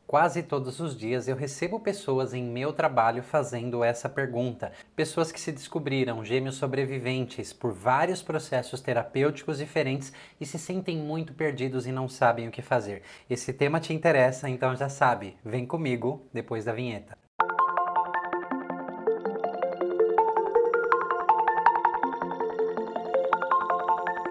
Quase todos os dias eu recebo pessoas em meu trabalho fazendo essa pergunta. Pessoas que se descobriram gêmeos sobreviventes por vários processos terapêuticos diferentes e se sentem muito perdidos e não sabem o que fazer. Esse tema te interessa, então já sabe, vem comigo depois da vinheta.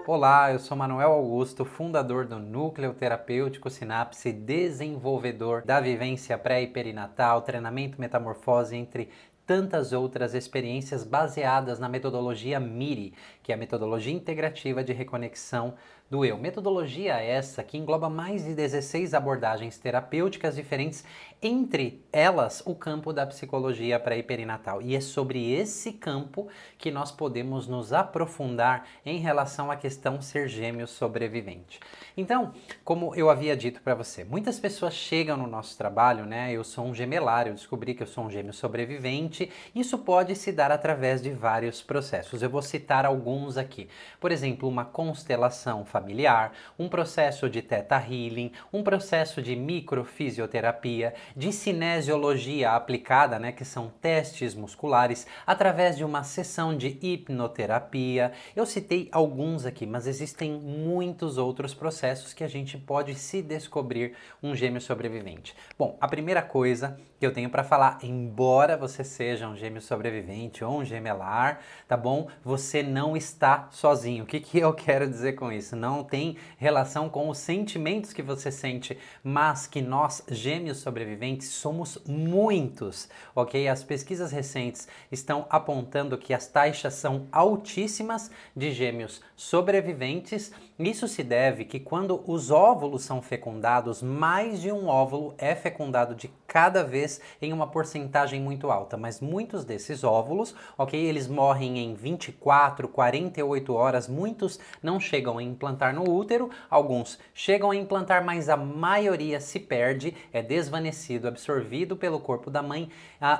Olá, eu sou Manuel Augusto, fundador do Núcleo Terapêutico Sinapse, desenvolvedor da vivência pré e perinatal, treinamento metamorfose, entre tantas outras experiências baseadas na metodologia MIRI, que é a metodologia integrativa de reconexão do eu. Metodologia essa que engloba mais de 16 abordagens terapêuticas diferentes, entre elas o campo da psicologia pré e perinatal. E é sobre esse campo que nós podemos nos aprofundar em relação à questão ser gêmeo sobrevivente. Então, como eu havia dito para você, muitas pessoas chegam no nosso trabalho, né? Eu sou um gemelar, eu descobri que eu sou um gêmeo sobrevivente. Isso pode se dar através de vários processos. Eu vou citar alguns aqui. Por exemplo, uma constelação familiar, um processo de Theta Healing, um processo de microfisioterapia, de cinesiologia aplicada, né, que são testes musculares, através de uma sessão de hipnoterapia. Eu citei alguns aqui, mas existem muitos outros processos que a gente pode se descobrir um gêmeo sobrevivente. Bom, a primeira coisa que eu tenho para falar, embora você seja um gêmeo sobrevivente ou um gemelar, tá bom? Você não está sozinho. O que eu quero dizer com isso? Não tem relação com os sentimentos que você sente, mas que nós, gêmeos sobreviventes, somos muitos, ok? As pesquisas recentes estão apontando que as taxas são altíssimas de gêmeos sobreviventes. Isso se deve que quando os óvulos são fecundados, mais de um óvulo é fecundado de cada vez em uma porcentagem muito alta, mas muitos desses óvulos, ok, eles morrem em 24, 48 horas, muitos não chegam a implantar no útero, alguns chegam a implantar, mas a maioria se perde, é desvanecido, absorvido pelo corpo da mãe,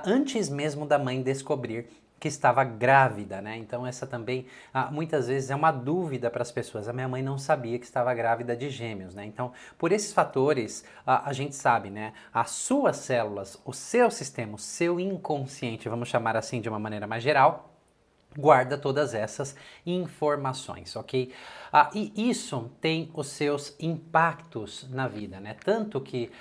antes mesmo da mãe descobrir que estava grávida, né? Então essa também muitas vezes é uma dúvida para as pessoas. A minha mãe não sabia que estava grávida de gêmeos, né? Então, por esses fatores, a gente sabe, né? As suas células, o seu sistema, o seu inconsciente, vamos chamar assim de uma maneira mais geral, guarda todas essas informações, ok? E isso tem os seus impactos na vida, né? Tanto que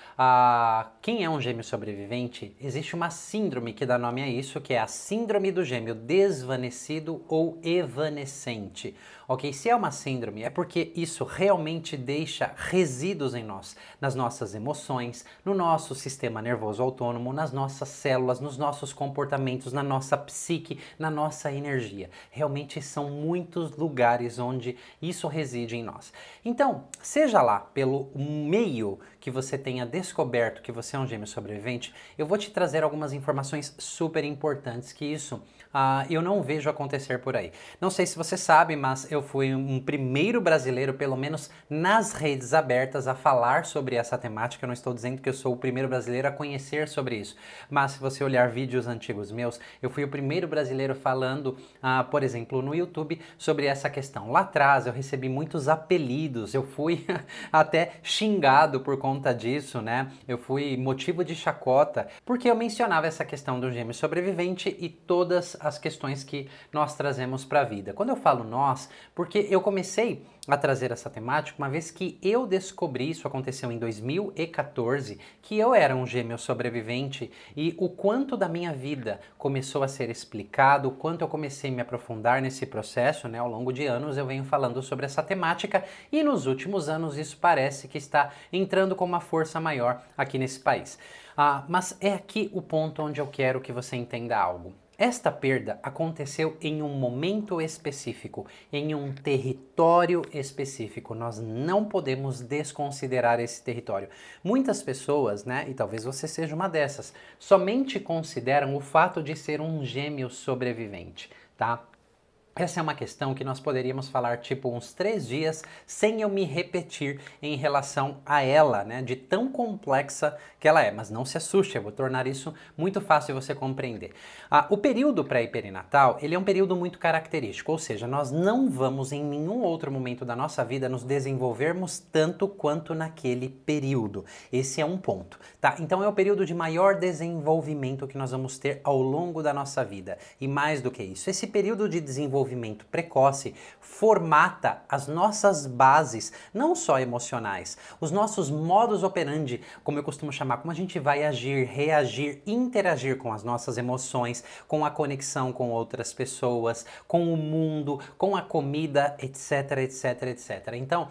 quem é um gêmeo sobrevivente, existe uma síndrome que dá nome a isso, que é a síndrome do gêmeo desvanecido ou evanescente, ok? Se é uma síndrome, é porque isso realmente deixa resíduos em nós, nas nossas emoções, no nosso sistema nervoso autônomo, nas nossas células, nos nossos comportamentos, na nossa psique, na nossa energia. Realmente são muitos lugares onde isso reside em nós. Então, seja lá pelo meio que você tenha descoberto que você é um gêmeo sobrevivente, eu vou te trazer algumas informações super importantes que isso eu não vejo acontecer por aí. Não sei se você sabe, mas eu fui um primeiro brasileiro, pelo menos nas redes abertas, a falar sobre essa temática. Eu não estou dizendo que eu sou o primeiro brasileiro a conhecer sobre isso, mas se você olhar vídeos antigos meus, eu fui o primeiro brasileiro falando, por exemplo, no YouTube, sobre essa questão. Lá atrás eu recebi muitos apelidos, eu fui até xingado por conta disso, né? Eu fui motivo de chacota, porque eu mencionava essa questão do gêmeo sobrevivente e todas as questões que nós trazemos para a vida. Quando eu falo nós, porque eu comecei a trazer essa temática uma vez que eu descobri, isso aconteceu em 2014, que eu era um gêmeo sobrevivente e o quanto da minha vida começou a ser explicado, o quanto eu comecei a me aprofundar nesse processo, né? Ao longo de anos eu venho falando sobre essa temática e nos últimos anos isso parece que está entrando com uma força maior aqui nesse país. Mas é aqui o ponto onde eu quero que você entenda algo. Esta perda aconteceu em um momento específico, em um território específico. Nós não podemos desconsiderar esse território. Muitas pessoas, né, e talvez você seja uma dessas, somente consideram o fato de ser um gêmeo sobrevivente, tá? Essa é uma questão que nós poderíamos falar tipo uns 3 dias sem eu me repetir em relação a ela, né? De tão complexa que ela é. Mas não se assuste, eu vou tornar isso muito fácil de você compreender. O período pré-perinatal, ele é um período muito característico, ou seja, nós não vamos em nenhum outro momento da nossa vida nos desenvolvermos tanto quanto naquele período. Esse é um ponto, tá? Então é o período de maior desenvolvimento que nós vamos ter ao longo da nossa vida. E mais do que isso, esse período de desenvolvimento precoce formata as nossas bases, não só emocionais, os nossos modus operandi, como eu costumo chamar, como a gente vai agir, reagir, interagir com as nossas emoções, com a conexão com outras pessoas, com o mundo, com a comida, etc, etc, etc. Então,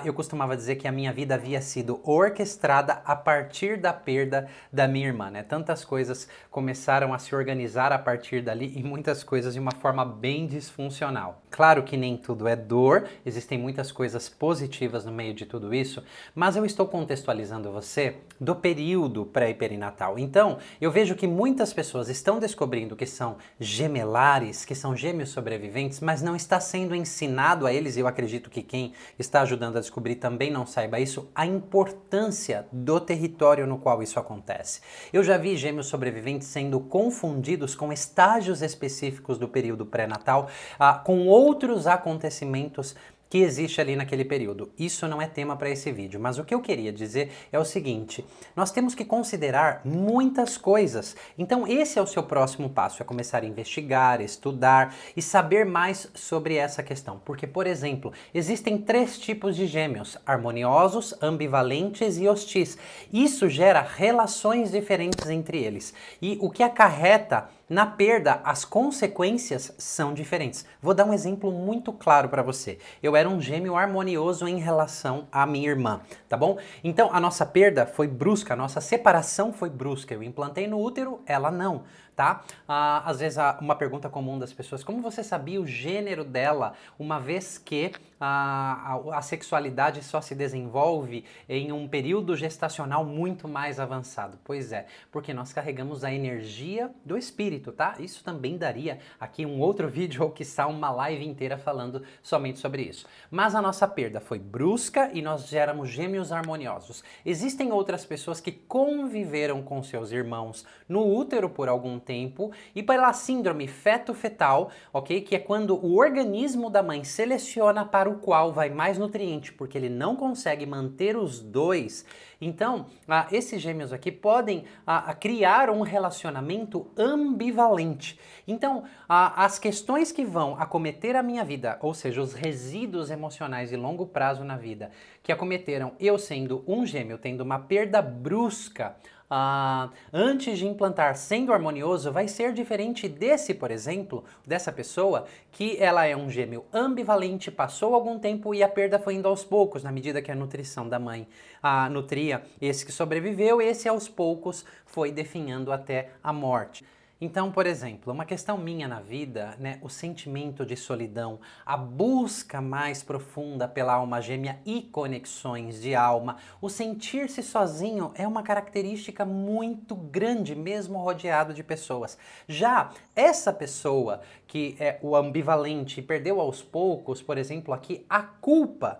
eu costumava dizer que a minha vida havia sido orquestrada a partir da perda da minha irmã, né? Tantas coisas começaram a se organizar a partir dali e muitas coisas de uma forma bem disfuncional. Claro que nem tudo é dor, existem muitas coisas positivas no meio de tudo isso, mas eu estou contextualizando você do período pré-perinatal. Então, eu vejo que muitas pessoas estão descobrindo que são gemelares, que são gêmeos sobreviventes, mas não está sendo ensinado a eles, e eu acredito que quem está ajudando a descobrir também não saiba isso, a importância do território no qual isso acontece. Eu já vi gêmeos sobreviventes sendo confundidos com estágios específicos do período pré-natal, com outros acontecimentos que existe ali naquele período. Isso não é tema para esse vídeo, mas o que eu queria dizer é o seguinte: nós temos que considerar muitas coisas. Então esse é o seu próximo passo, é começar a investigar, estudar e saber mais sobre essa questão. Porque, por exemplo, existem 3 tipos de gêmeos: harmoniosos, ambivalentes e hostis. Isso gera relações diferentes entre eles. E o que acarreta na perda, as consequências são diferentes. Vou dar um exemplo muito claro para você. Eu era um gêmeo harmonioso em relação à minha irmã, tá bom? Então a nossa perda foi brusca, a nossa separação foi brusca. Eu implantei no útero, ela não, tá? Às vezes uma pergunta comum das pessoas: como você sabia o gênero dela, uma vez que a sexualidade só se desenvolve em um período gestacional muito mais avançado? Pois é, porque nós carregamos a energia do espírito, tá? Isso também daria aqui um outro vídeo ou quiçá uma live inteira falando somente sobre isso. Mas a nossa perda foi brusca e nós éramos gêmeos harmoniosos. Existem outras pessoas que conviveram com seus irmãos no útero por algum tempo e pela síndrome feto-fetal, ok? Que é quando o organismo da mãe seleciona para o qual vai mais nutriente, porque ele não consegue manter os dois. Então, esses gêmeos aqui podem criar um relacionamento ambivalente. Então, as questões que vão acometer a minha vida, ou seja, os resíduos emocionais de longo prazo na vida, que acometeram eu sendo um gêmeo, tendo uma perda brusca, antes de implantar sendo harmonioso, vai ser diferente desse, por exemplo, dessa pessoa que ela é um gêmeo ambivalente, passou algum tempo e a perda foi indo aos poucos, na medida que a nutrição da mãe nutria esse que sobreviveu, esse aos poucos foi definhando até a morte. Então, por exemplo, uma questão minha na vida, né, o sentimento de solidão, a busca mais profunda pela alma gêmea e conexões de alma, o sentir-se sozinho é uma característica muito grande, mesmo rodeado de pessoas. Já essa pessoa que é o ambivalente e perdeu aos poucos, por exemplo, aqui a culpa,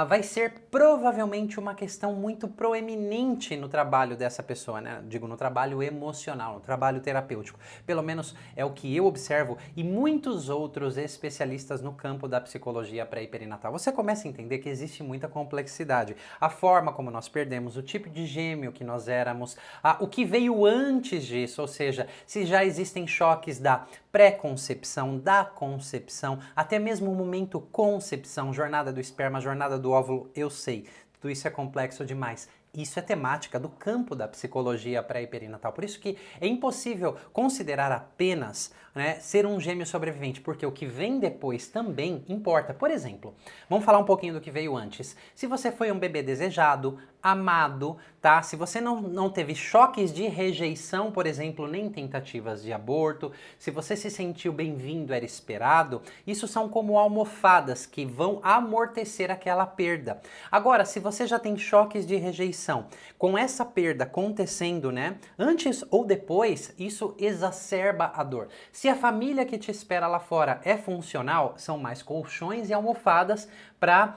vai ser provavelmente uma questão muito proeminente no trabalho dessa pessoa, né? Digo, no trabalho emocional, no trabalho terapêutico. Pelo menos é o que eu observo e muitos outros especialistas no campo da psicologia pré-perinatal. Você começa a entender que existe muita complexidade. A forma como nós perdemos, o tipo de gêmeo que nós éramos, o que veio antes disso, ou seja, se já existem choques da pré-concepção, da concepção, até mesmo o momento concepção, jornada do esperma, jornada do óvulo, eu sei, tudo isso é complexo demais. Isso é temática do campo da psicologia pré-perinatal. Por isso que é impossível considerar apenas, né, ser um gêmeo sobrevivente, porque o que vem depois também importa. Por exemplo, vamos falar um pouquinho do que veio antes. Se você foi um bebê desejado, amado, tá? Se você não teve choques de rejeição, por exemplo, nem tentativas de aborto, se você se sentiu bem-vindo, era esperado, isso são como almofadas que vão amortecer aquela perda. Agora, se você já tem choques de rejeição, atenção, com essa perda acontecendo, né, antes ou depois, isso exacerba a dor. Se a família que te espera lá fora é funcional, são mais colchões e almofadas para,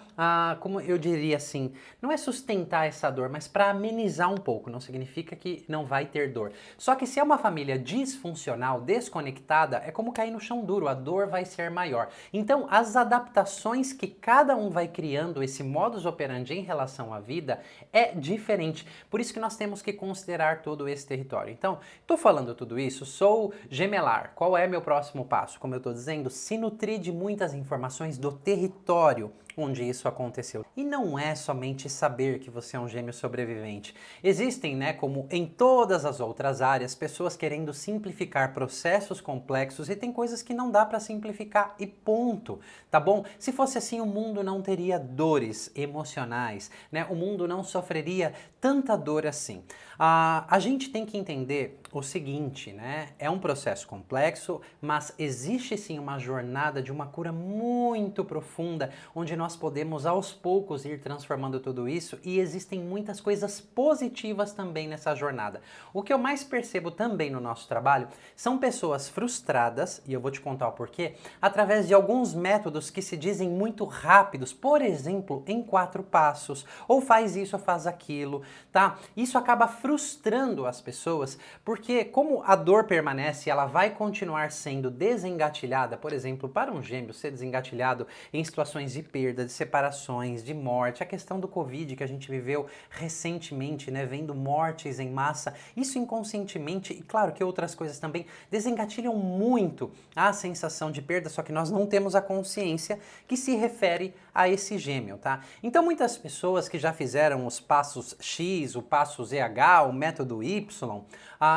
como eu diria assim, não é sustentar essa dor, mas para amenizar um pouco. Não significa que não vai ter dor. Só que se é uma família disfuncional, desconectada, é como cair no chão duro, a dor vai ser maior. Então, as adaptações que cada um vai criando, esse modus operandi em relação à vida, é diferente. Por isso que nós temos que considerar todo esse território. Então, estou falando tudo isso, sou gemelar. Qual é meu próximo passo? Como eu estou dizendo, se nutrir de muitas informações do território onde isso aconteceu. E não é somente saber que você é um gêmeo sobrevivente. Existem, né, como em todas as outras áreas, pessoas querendo simplificar processos complexos e tem coisas que não dá para simplificar e ponto, tá bom? Se fosse assim, o mundo não teria dores emocionais, né? O mundo não sofreria tanta dor assim. A gente tem que entender o seguinte, né? É um processo complexo, mas existe sim uma jornada de uma cura muito profunda, onde nós podemos aos poucos ir transformando tudo isso e existem muitas coisas positivas também nessa jornada. O que eu mais percebo também no nosso trabalho são pessoas frustradas, e eu vou te contar o porquê, através de alguns métodos que se dizem muito rápidos, por exemplo, em 4 passos, ou faz isso ou faz aquilo, tá? Isso acaba frustrando as pessoas, porque como a dor permanece, ela vai continuar sendo desengatilhada, por exemplo, para um gêmeo ser desengatilhado em situações de perda, de separações, de morte, a questão do Covid que a gente viveu recentemente, né, vendo mortes em massa, isso inconscientemente, e claro que outras coisas também, desengatilham muito a sensação de perda, só que nós não temos a consciência que se refere a esse gêmeo, tá? Então muitas pessoas que já fizeram os passos X, o passo ZH, o método Y,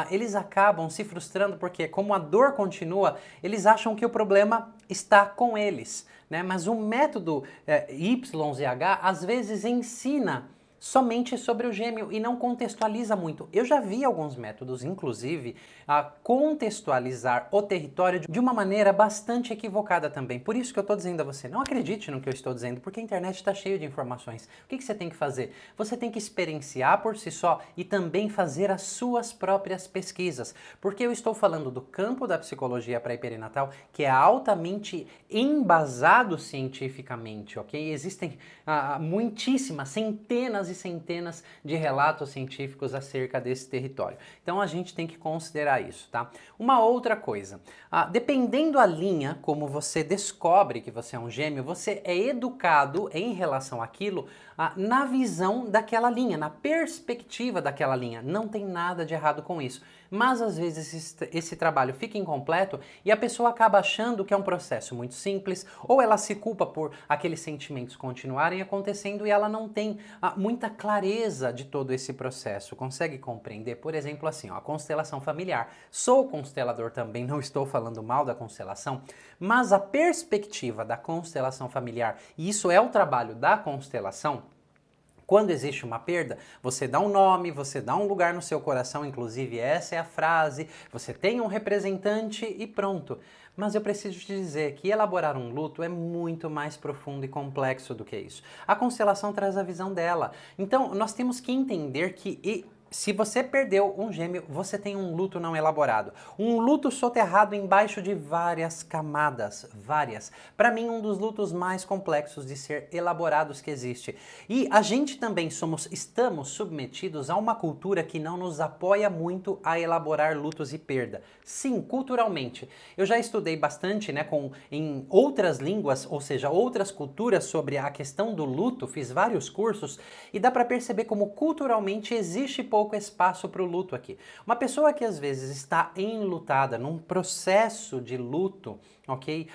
eles acabam se frustrando porque como a dor continua, eles acham que o problema está com eles, né? Mas o método YZH às vezes ensina somente sobre o gêmeo e não contextualiza muito. Eu já vi alguns métodos, inclusive, a contextualizar o território de uma maneira bastante equivocada também. Por isso que eu estou dizendo a você, não acredite no que eu estou dizendo, porque a internet está cheia de informações. O que você tem que fazer? Você tem que experienciar por si só e também fazer as suas próprias pesquisas. Porque eu estou falando do campo da psicologia pré-perinatal, que é altamente embasado cientificamente, ok? Existem muitíssimas, centenas e centenas de relatos científicos acerca desse território. Então a gente tem que considerar isso, tá? Uma outra coisa, dependendo a linha como você descobre que você é um gêmeo, você é educado em relação àquilo na visão daquela linha, na perspectiva daquela linha. Não tem nada de errado com isso. Mas às vezes esse trabalho fica incompleto e a pessoa acaba achando que é um processo muito simples, ou ela se culpa por aqueles sentimentos continuarem acontecendo e ela não tem muita clareza de todo esse processo. Consegue compreender? Por exemplo, assim, a constelação familiar. Sou constelador também, não estou falando mal da constelação, mas a perspectiva da constelação familiar, e isso é o trabalho da constelação. Quando existe uma perda, você dá um nome, você dá um lugar no seu coração, inclusive essa é a frase, você tem um representante e pronto. Mas eu preciso te dizer que elaborar um luto é muito mais profundo e complexo do que isso. A constelação traz a visão dela. Então, nós temos que entender que se você perdeu um gêmeo, você tem um luto não elaborado. Um luto soterrado embaixo de várias camadas, várias. Para mim, um dos lutos mais complexos de ser elaborados que existe. E a gente também estamos submetidos a uma cultura que não nos apoia muito a elaborar lutos e perda. Sim, culturalmente. Eu já estudei bastante, né, em outras línguas, ou seja, outras culturas sobre a questão do luto, fiz vários cursos e dá para perceber como culturalmente existe pouco espaço para o luto aqui. Uma pessoa que às vezes está enlutada, num processo de luto, ok?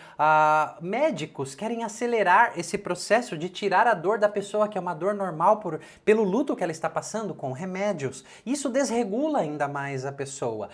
Médicos querem acelerar esse processo de tirar a dor da pessoa, que é uma dor normal pelo luto que ela está passando, com remédios. Isso desregula ainda mais a pessoa.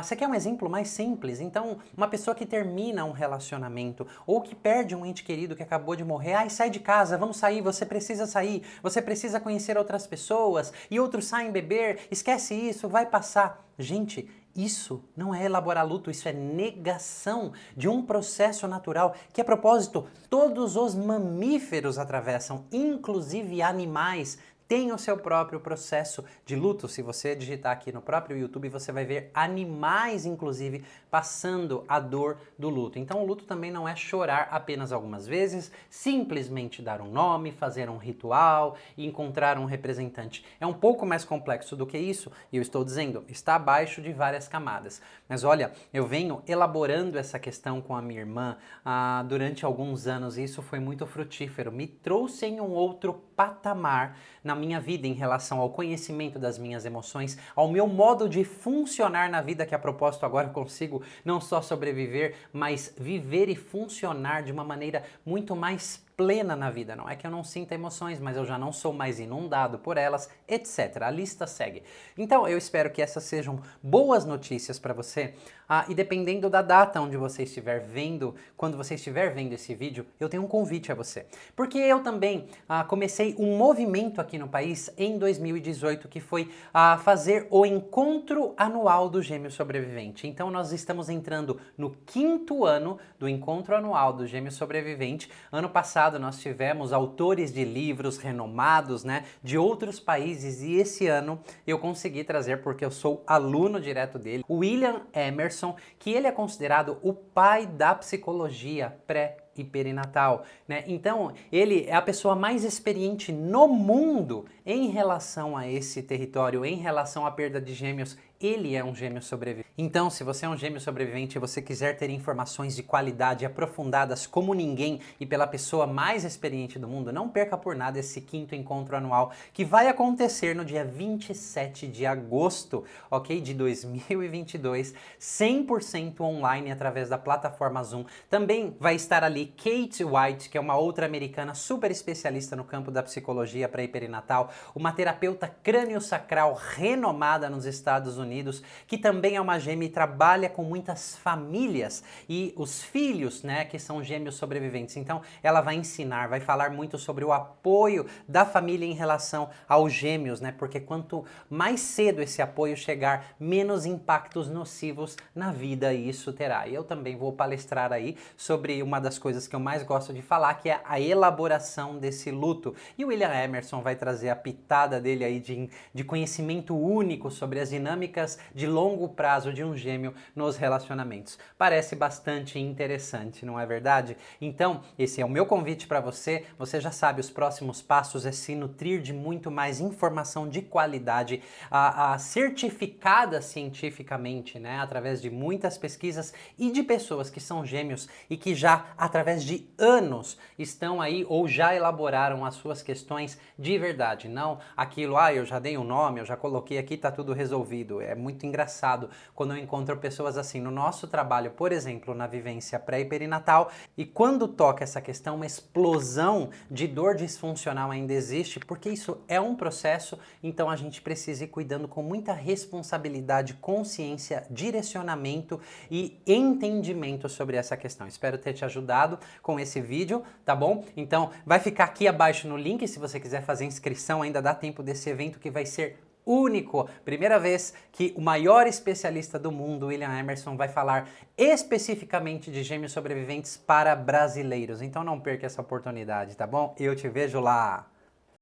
Você quer um exemplo mais simples? Então, uma pessoa que termina um relacionamento ou que perde um ente querido que acabou de morrer, sai de casa, vamos sair, você precisa conhecer outras pessoas e outros saem beber, esquece isso, vai passar. Gente, isso não é elaborar luto, isso é negação de um processo natural que, a propósito, todos os mamíferos atravessam, inclusive animais tem o seu próprio processo de luto. Se você digitar aqui no próprio YouTube, você vai ver animais, inclusive, passando a dor do luto. Então o luto também não é chorar apenas algumas vezes, simplesmente dar um nome, fazer um ritual e encontrar um representante. É um pouco mais complexo do que isso, e eu estou dizendo, está abaixo de várias camadas. Mas olha, eu venho elaborando essa questão com a minha irmã durante alguns anos, e isso foi muito frutífero. Me trouxe em um outro patamar na minha vida em relação ao conhecimento das minhas emoções, ao meu modo de funcionar na vida, que a propósito agora eu consigo não só sobreviver, mas viver e funcionar de uma maneira muito mais plena na vida. Não é que eu não sinta emoções, mas eu já não sou mais inundado por elas, etc. A lista segue. Então eu espero que essas sejam boas notícias para você. E dependendo da data onde você estiver vendo, quando você estiver vendo esse vídeo, eu tenho um convite a você. Porque eu também comecei um movimento aqui no país em 2018, que foi fazer o encontro anual do Gêmeo Sobrevivente. Então nós estamos entrando no 5º ano do encontro anual do Gêmeo Sobrevivente. Ano passado nós tivemos autores de livros renomados, né, de outros países, e esse ano eu consegui trazer, porque eu sou aluno direto dele, o William Emerson, que ele é considerado o pai da psicologia pré e perinatal, né? Então, ele é a pessoa mais experiente no mundo em relação a esse território, em relação à perda de gêmeos. Ele é um gêmeo sobrevivente. Então, se você é um gêmeo sobrevivente e você quiser ter informações de qualidade aprofundadas como ninguém e pela pessoa mais experiente do mundo, não perca por nada esse 5º encontro anual, que vai acontecer no dia 27 de agosto, ok? De 2022, 100% online através da plataforma Zoom. Também vai estar ali Kate White, que é uma outra americana super especialista no campo da psicologia pré e perinatal, uma terapeuta crânio-sacral renomada nos Estados Unidos, que também é uma gêmea e trabalha com muitas famílias e os filhos, né, que são gêmeos sobreviventes. Então, ela vai ensinar, vai falar muito sobre o apoio da família em relação aos gêmeos, né, porque quanto mais cedo esse apoio chegar, menos impactos nocivos na vida isso terá. E eu também vou palestrar aí sobre uma das coisas que eu mais gosto de falar, que é a elaboração desse luto. E o William Emerson vai trazer a pitada dele aí de conhecimento único sobre as dinâmicas de longo prazo de um gêmeo nos relacionamentos. Parece bastante interessante, não é verdade? Então, esse é o meu convite para você. Você já sabe, os próximos passos é se nutrir de muito mais informação de qualidade, certificada cientificamente, né, através de muitas pesquisas e de pessoas que são gêmeos e que já, através de anos, estão aí ou já elaboraram as suas questões de verdade. Não aquilo, eu já dei um nome, eu já coloquei aqui, tá tudo resolvido. É muito engraçado quando eu encontro pessoas assim no nosso trabalho, por exemplo, na vivência pré e perinatal, e quando toca essa questão, uma explosão de dor disfuncional ainda existe, porque isso é um processo, então a gente precisa ir cuidando com muita responsabilidade, consciência, direcionamento e entendimento sobre essa questão. Espero ter te ajudado com esse vídeo, tá bom? Então vai ficar aqui abaixo no link se você quiser fazer inscrição, ainda dá tempo desse evento que vai ser único. Primeira vez que o maior especialista do mundo, William Emerson, vai falar especificamente de gêmeos sobreviventes para brasileiros. Então não perca essa oportunidade, tá bom? Eu te vejo lá!